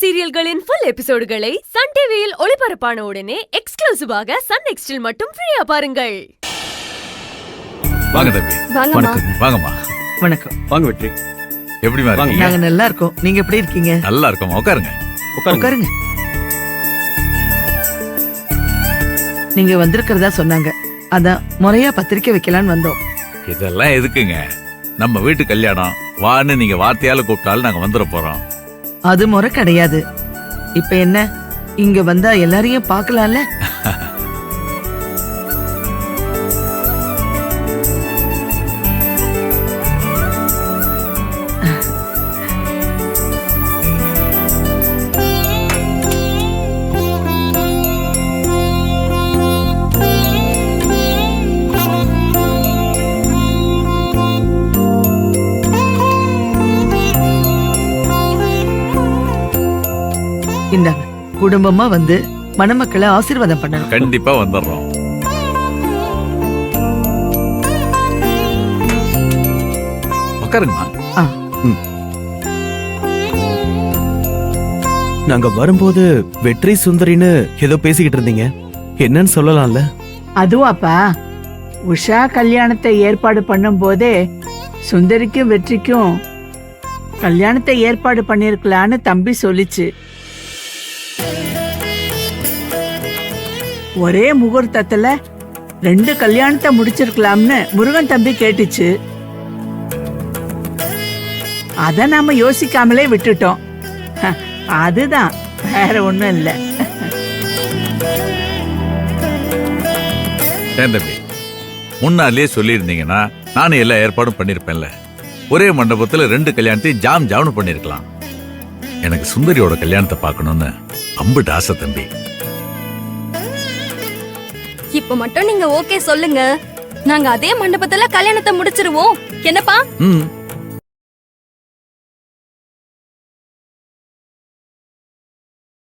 சீரியல்களின் full எபிசோடுகளை Sun டிவியில் ஒளிபரப்பான உடனே எக்ஸ்க்ளூசிவாக சன் நெக்ஸ்டில் மட்டும் ஃப்ரீயா பாருங்கள். வாங்க தம்பி. வாங்கம்மா. வணக்கம். வாங்க வெற்றி. எப்படி இருக்கீங்க? நாங்க நல்லா இருக்கோம். நீங்க எப்படி இருக்கீங்க? நல்லா இருக்கோம். உட்காருங்க. உட்காருங்க. நீங்க வந்திருக்கிறதா சொன்னாங்க. அதான் முறையா பத்திரிக்கை வைக்கலான்னு வந்தோம். இதெல்லாம் எதுக்குங்க? நம்ம வீட்டு கல்யாணம், வான்னு நீங்க வார்த்தையால கூப்பிட்டாலும் நாங்க வந்துட போறோம். அது முறை கிடையாது. இப்ப என்ன, இங்க வந்தா எல்லாரையும் பார்க்கலாம்ல? இந்தாங்க, குடும்பமா வந்து மணமக்களை ஆசீர்வாதம் பண்ணணும். கண்டிப்பா வந்துடுறோம். உட்காருங்கம்மா. நாங்க வரும்போது வெற்றி சுந்தரின்னு ஏதோ பேசிக்கிட்டு இருந்தீங்க, என்னன்னு சொல்லலாம்ல? அதுவாப்பா, உஷா கல்யாணத்தை ஏற்பாடு பண்ணும் போதே சுந்தரிக்கும் வெற்றிக்கும் கல்யாணத்தை ஏற்பாடு பண்ணிருக்கலான்னு தம்பி சொல்லிச்சு. ஒரே முகூர்த்தத்துல 2 கல்யாணத்தை முடிச்சிருக்கலாம்னு முருகன் தம்பி கேட்டுச்சு. அத நாம யோசிக்காமலே விட்டுட்டோம். அதுதான், வேற ஒண்ணும் இல்ல. தம்பி, முன்னாலே சொல்லியிருந்தீங்கன்னா நானும் எல்லா ஏற்பாடும் பண்ணிருப்பேன்ல. ஒரே மண்டபத்துல 2 கல்யாணத்தையும் ஜாம்னு பண்ணிருக்கலாம். எனக்கு சுந்தரியோட கல்யாணத்தை பார்க்கணும்னு அம்புட்டு ஆசை தம்பி. இப்ப மட்டும் நீங்க ஓகே சொல்லுங்க, நாங்க அதே மண்டபத்துல கல்யாணத்தை முடிச்சிருவோம். என்னப்பா?